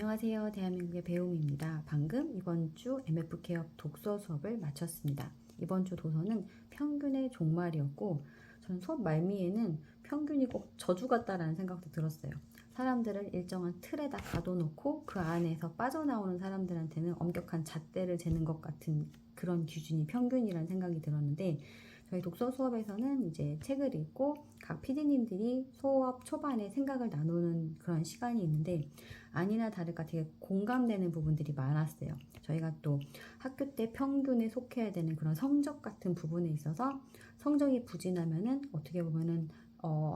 안녕하세요. 대한민국의 배움입니다. 방금 이번 주 MF 개혁 독서 수업을 마쳤습니다. 이번 주 도서는 평균의 종말이었고, 저는 수업 말미에는 평균이 꼭 저주 같다라는 생각도 들었어요. 사람들을 일정한 틀에다 가둬놓고 그 안에서 빠져나오는 사람들한테는 엄격한 잣대를 재는 것 같은 그런 기준이 평균이라는 생각이 들었는데, 저희 독서 수업에서는 이제 책을 읽고 각 PD님들이 수업 초반에 생각을 나누는 그런 시간이 있는데, 아니나 다를까 되게 공감되는 부분들이 많았어요. 저희가 또 학교 때 평균에 속해야 되는 그런 성적 같은 부분에 있어서 성적이 부진하면은 어떻게 보면은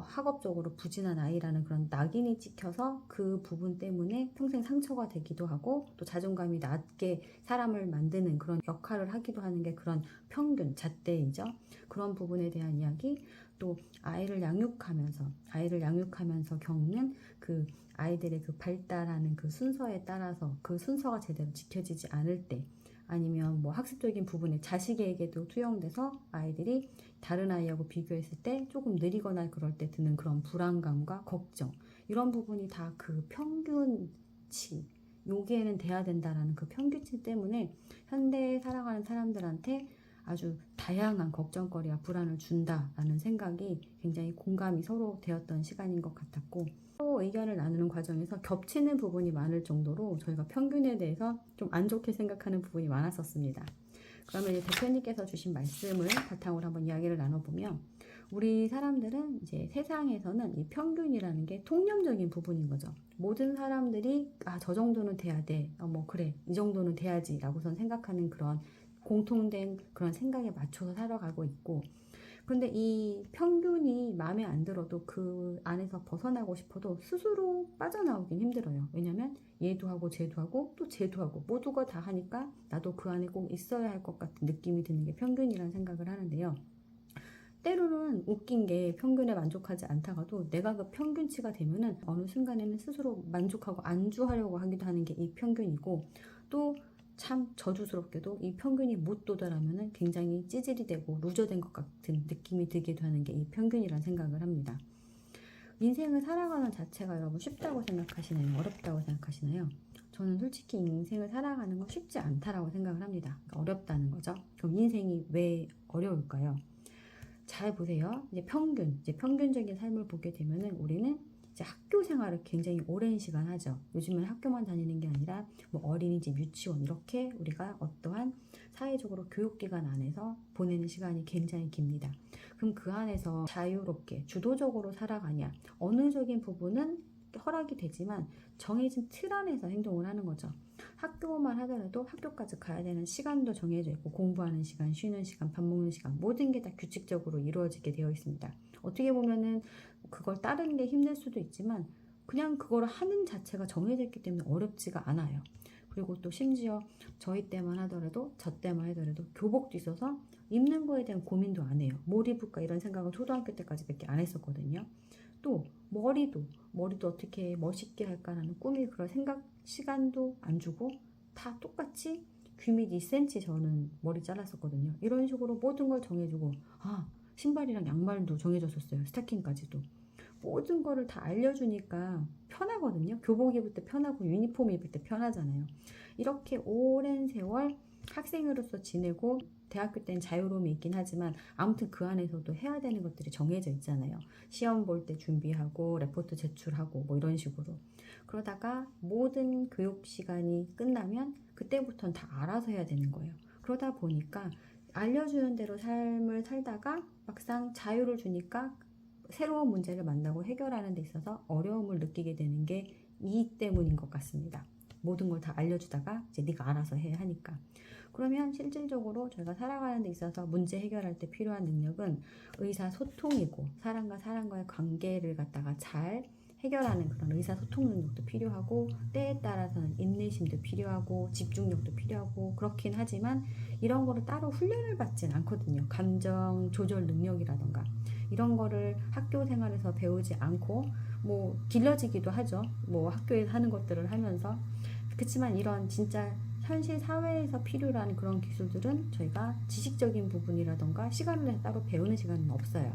학업적으로 부진한 아이라는 그런 낙인이 찍혀서 그 부분 때문에 평생 상처가 되기도 하고, 또 자존감이 낮게 사람을 만드는 그런 역할을 하기도 하는 게 그런 평균, 잣대이죠. 그런 부분에 대한 이야기, 또 아이를 양육하면서 겪는 그 아이들의 그 발달하는 그 순서에 따라서 그 순서가 제대로 지켜지지 않을 때, 아니면 뭐 학습적인 부분에 자식에게도 투영돼서 아이들이 다른 아이하고 비교했을 때 조금 느리거나 그럴 때 드는 그런 불안감과 걱정, 이런 부분이 다 그 평균치, 여기에는 돼야 된다라는 그 평균치 때문에 현대에 살아가는 사람들한테 아주 다양한 걱정거리와 불안을 준다라는 생각이 굉장히 공감이 서로 되었던 시간인 것 같았고, 서로 의견을 나누는 과정에서 겹치는 부분이 많을 정도로 저희가 평균에 대해서 좀 안 좋게 생각하는 부분이 많았었습니다. 그러면 이제 대표님께서 주신 말씀을 바탕으로 한번 이야기를 나눠보면, 우리 사람들은 이제 세상에서는 이 평균이라는 게 통념적인 부분인 거죠. 모든 사람들이 저 정도는 돼야 돼, 뭐 그래, 이 정도는 돼야지 라고선 생각하는 그런 공통된 그런 생각에 맞춰서 살아가고 있고, 그런데 이 평균이 마음에 안 들어도 그 안에서 벗어나고 싶어도 스스로 빠져나오긴 힘들어요. 왜냐면 얘도 하고 쟤도 하고 또 쟤도 하고 모두가 다 하니까 나도 그 안에 꼭 있어야 할 것 같은 느낌이 드는 게 평균이라는 생각을 하는데요. 때로는 웃긴 게, 평균에 만족하지 않다가도 내가 그 평균치가 되면은 어느 순간에는 스스로 만족하고 안주하려고 하기도 하는 게 이 평균이고, 또 참 저주스럽게도 이 평균이 못 도달하면은 굉장히 찌질이 되고 루저된 것 같은 느낌이 들기도 하는 게 이 평균이라는 생각을 합니다. 인생을 살아가는 자체가 여러분 쉽다고 생각하시나요? 어렵다고 생각하시나요? 저는 솔직히 인생을 살아가는 건 쉽지 않다라고 생각을 합니다. 그러니까 어렵다는 거죠. 그럼 인생이 왜 어려울까요? 잘 보세요. 이제 평균적인 삶을 보게 되면은 우리는 이제 학교 생활을 굉장히 오랜 시간 하죠. 요즘은 학교만 다니는 게 아니라 뭐 어린이집, 유치원, 이렇게 우리가 어떠한 사회적으로 교육기관 안에서 보내는 시간이 굉장히 깁니다. 그럼 그 안에서 자유롭게 주도적으로 살아가냐? 어느적인 부분은 허락이 되지만 정해진 틀 안에서 행동을 하는 거죠. 학교만 하더라도 학교까지 가야 되는 시간도 정해져 있고, 공부하는 시간, 쉬는 시간, 밥 먹는 시간, 모든 게 다 규칙적으로 이루어지게 되어 있습니다. 어떻게 보면은 그걸 따르는 게 힘들 수도 있지만 그냥 그걸 하는 자체가 정해져 있기 때문에 어렵지가 않아요. 그리고 또 심지어 저희 때만 하더라도, 저 때만 하더라도 교복도 있어서 입는 거에 대한 고민도 안 해요. 뭘 입을까 이런 생각을 초등학교 때까지밖에 안 했었거든요. 또 머리도 어떻게 멋있게 할까라는 꿈이, 그런 생각 시간도 안 주고 다 똑같이 귀 밑 2cm 저는 머리 잘랐었거든요. 이런 식으로 모든 걸 정해주고, 신발이랑 양말도 정해줬었어요. 스타킹까지도. 모든 거를 다 알려주니까 편하거든요. 교복 입을 때 편하고 유니폼 입을 때 편하잖아요. 이렇게 오랜 세월 학생으로서 지내고, 대학교 때는 자유로움이 있긴 하지만 아무튼 그 안에서도 해야 되는 것들이 정해져 있잖아요. 시험 볼 때 준비하고 레포트 제출하고 뭐 이런 식으로. 그러다가 모든 교육 시간이 끝나면 그때부터는 다 알아서 해야 되는 거예요. 그러다 보니까 알려주는 대로 삶을 살다가 막상 자유를 주니까 새로운 문제를 만나고 해결하는 데 있어서 어려움을 느끼게 되는 게 이 때문인 것 같습니다. 모든 걸 다 알려주다가 이제 네가 알아서 해 하니까. 그러면 실질적으로 저희가 살아가는 데 있어서 문제 해결할 때 필요한 능력은 의사소통이고, 사람과 사람과의 관계를 갖다가 잘 해결하는 그런 의사소통 능력도 필요하고, 때에 따라서는 인내심도 필요하고 집중력도 필요하고, 그렇긴 하지만 이런 거를 따로 훈련을 받진 않거든요. 감정 조절 능력이라던가 이런 거를 학교 생활에서 배우지 않고 뭐 길러지기도 하죠. 뭐 학교에서 하는 것들을 하면서. 그렇지만 이런 진짜 현실 사회에서 필요한 그런 기술들은 저희가 지식적인 부분이라던가 시간을 내서 따로 배우는 시간은 없어요.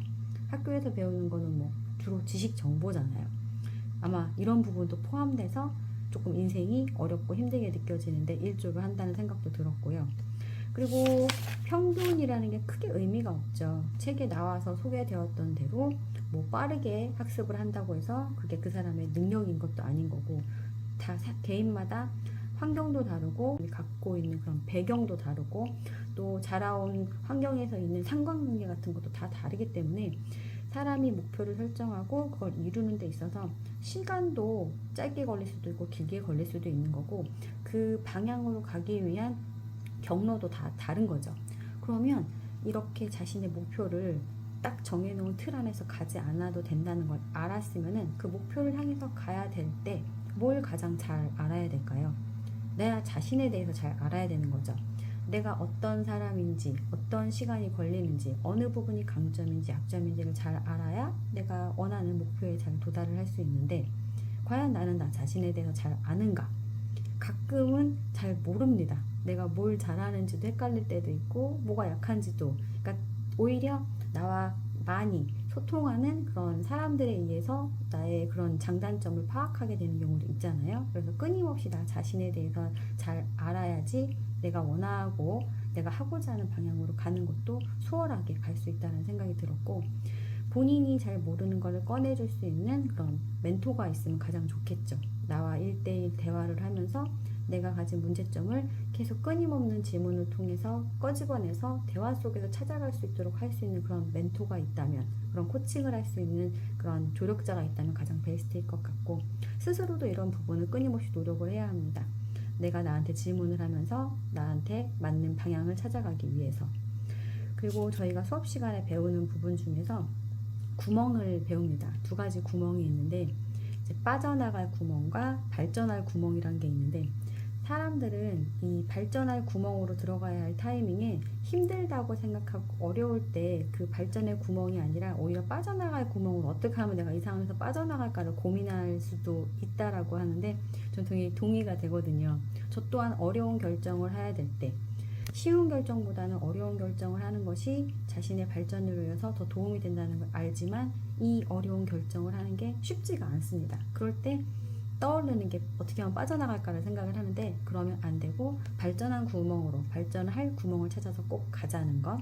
학교에서 배우는 거는 뭐 주로 지식 정보잖아요. 아마 이런 부분도 포함돼서 조금 인생이 어렵고 힘들게 느껴지는데 일조를 한다는 생각도 들었고요. 그리고 평균이라는 게 크게 의미가 없죠. 책에 나와서 소개되었던 대로 뭐 빠르게 학습을 한다고 해서 그게 그 사람의 능력인 것도 아닌 거고, 다 개인마다 환경도 다르고 갖고 있는 그런 배경도 다르고 또 자라온 환경에서 있는 상관관계 같은 것도 다 다르기 때문에 사람이 목표를 설정하고 그걸 이루는 데 있어서 시간도 짧게 걸릴 수도 있고 길게 걸릴 수도 있는 거고, 그 방향으로 가기 위한 경로도 다 다른 거죠. 그러면 이렇게 자신의 목표를 딱 정해놓은 틀 안에서 가지 않아도 된다는 걸 알았으면은 그 목표를 향해서 가야 될 때 뭘 가장 잘 알아야 될까요? 내 자신에 대해서 잘 알아야 되는 거죠. 내가 어떤 사람인지, 어떤 시간이 걸리는지, 어느 부분이 강점인지 약점인지를 잘 알아야 내가 원하는 목표에 잘 도달을 할 수 있는데, 과연 나는 나 자신에 대해서 잘 아는가? 가끔은 잘 모릅니다. 내가 뭘 잘하는지도 헷갈릴 때도 있고 뭐가 약한지도. 그러니까 오히려 나와 많이 소통하는 그런 사람들에 의해서 나의 그런 장단점을 파악하게 되는 경우도 있잖아요. 그래서 끊임없이 나 자신에 대해서 잘 알아야지 내가 원하고 내가 하고자 하는 방향으로 가는 것도 수월하게 갈 수 있다는 생각이 들었고, 본인이 잘 모르는 것을 꺼내줄 수 있는 그런 멘토가 있으면 가장 좋겠죠. 나와 1대1 대화를 하면서 내가 가진 문제점을 계속 끊임없는 질문을 통해서 꺼집어내서 대화 속에서 찾아갈 수 있도록 할 수 있는 그런 멘토가 있다면, 그런 코칭을 할 수 있는 그런 조력자가 있다면 가장 베스트일 것 같고, 스스로도 이런 부분을 끊임없이 노력을 해야 합니다. 내가 나한테 질문을 하면서 나한테 맞는 방향을 찾아가기 위해서. 그리고 저희가 수업 시간에 배우는 부분 중에서 구멍을 배웁니다. 두 가지 구멍이 있는데, 이제 빠져나갈 구멍과 발전할 구멍이란 게 있는데, 사람들은 이 발전할 구멍으로 들어가야 할 타이밍에 힘들다고 생각하고 어려울 때 그 발전의 구멍이 아니라 오히려 빠져나갈 구멍을 어떻게 하면 내가 이 상황에서 빠져나갈까를 고민할 수도 있다라고 하는데, 전 되게 동의가 되거든요. 저 또한 어려운 결정을 해야 될 때, 쉬운 결정보다는 어려운 결정을 하는 것이 자신의 발전을 위해서 더 도움이 된다는 걸 알지만 이 어려운 결정을 하는 게 쉽지가 않습니다. 그럴 때 떠오르는 게 어떻게 하면 빠져나갈까를 생각을 하는데, 그러면 안 되고 발전한 구멍으로, 발전할 구멍을 찾아서 꼭 가자는 것.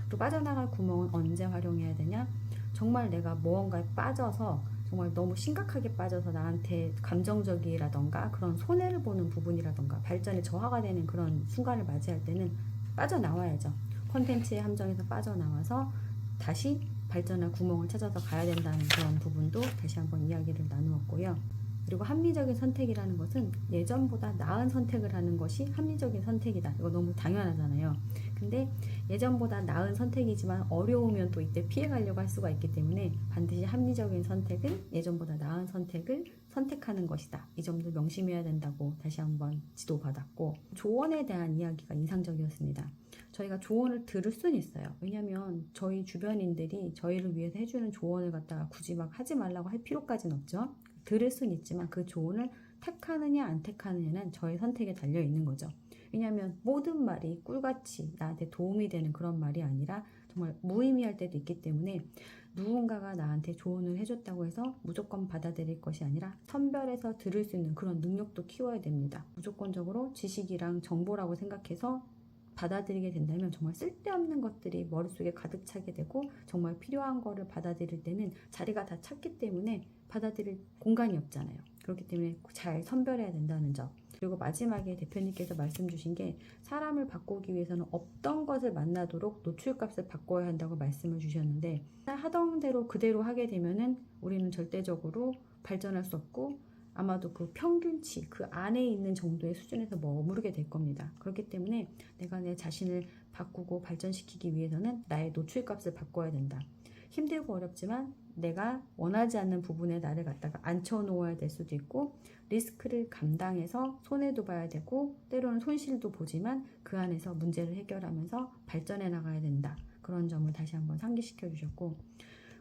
그리고 빠져나갈 구멍은 언제 활용해야 되냐? 정말 내가 무언가에 빠져서 정말 너무 심각하게 빠져서 나한테 감정적이라던가 그런 손해를 보는 부분이라던가 발전에 저하가 되는 그런 순간을 맞이할 때는 빠져나와야죠. 콘텐츠의 함정에서 빠져나와서 다시 발전할 구멍을 찾아서 가야 된다는 그런 부분도 다시 한번 이야기를 나누었고요. 그리고 합리적인 선택이라는 것은 예전보다 나은 선택을 하는 것이 합리적인 선택이다. 이거 너무 당연하잖아요. 근데 예전보다 나은 선택이지만 어려우면 또 이때 피해가려고 할 수가 있기 때문에 반드시 합리적인 선택은 예전보다 나은 선택을 선택하는 것이다. 이 점도 명심해야 된다고 다시 한번 지도받았고, 조언에 대한 이야기가 인상적이었습니다. 저희가 조언을 들을 수는 있어요. 왜냐하면 저희 주변인들이 저희를 위해서 해주는 조언을 갖다가 굳이 막 하지 말라고 할 필요까지는 없죠. 들을 수는 있지만 그 조언을 택하느냐 안 택하느냐는 저의 선택에 달려 있는 거죠. 왜냐하면 모든 말이 꿀같이 나한테 도움이 되는 그런 말이 아니라 정말 무의미할 때도 있기 때문에, 누군가가 나한테 조언을 해줬다고 해서 무조건 받아들일 것이 아니라 선별해서 들을 수 있는 그런 능력도 키워야 됩니다. 무조건적으로 지식이랑 정보라고 생각해서 받아들이게 된다면 정말 쓸데없는 것들이 머릿속에 가득 차게 되고, 정말 필요한 거를 받아들일 때는 자리가 다 찼기 때문에 받아들일 공간이 없잖아요. 그렇기 때문에 잘 선별해야 된다는 점. 그리고 마지막에 대표님께서 말씀 주신 게, 사람을 바꾸기 위해서는 없던 것을 만나도록 노출값을 바꿔야 한다고 말씀을 주셨는데, 하던 대로 그대로 하게 되면은 우리는 절대적으로 발전할 수 없고 아마도 그 평균치 그 안에 있는 정도의 수준에서 머무르게 될 겁니다. 그렇기 때문에 내가 내 자신을 바꾸고 발전시키기 위해서는 나의 노출값을 바꿔야 된다. 힘들고 어렵지만 내가 원하지 않는 부분에 나를 갖다가 앉혀놓아야 될 수도 있고, 리스크를 감당해서 손해도 봐야 되고 때로는 손실도 보지만 그 안에서 문제를 해결하면서 발전해 나가야 된다. 그런 점을 다시 한번 상기시켜 주셨고,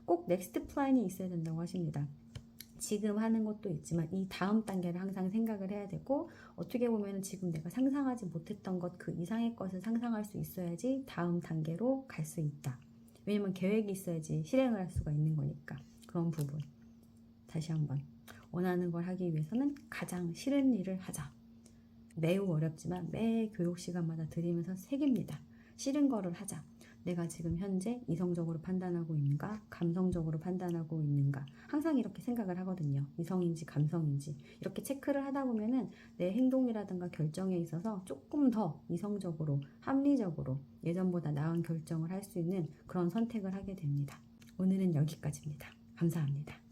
꼭 넥스트 플랜이 있어야 된다고 하십니다. 지금 하는 것도 있지만 이 다음 단계를 항상 생각을 해야 되고, 어떻게 보면 지금 내가 상상하지 못했던 것 그 이상의 것을 상상할 수 있어야지 다음 단계로 갈 수 있다. 왜냐면 계획이 있어야지 실행을 할 수가 있는 거니까. 그런 부분 다시 한번 원하는 걸 하기 위해서는 가장 싫은 일을 하자. 매우 어렵지만 매 교육 시간마다 드리면서 새깁니다. 싫은 거를 하자. 내가 지금 현재 이성적으로 판단하고 있는가? 감성적으로 판단하고 있는가? 항상 이렇게 생각을 하거든요. 이성인지 감성인지. 이렇게 체크를 하다 보면은 내 행동이라든가 결정에 있어서 조금 더 이성적으로, 합리적으로 예전보다 나은 결정을 할 수 있는 그런 선택을 하게 됩니다. 오늘은 여기까지입니다. 감사합니다.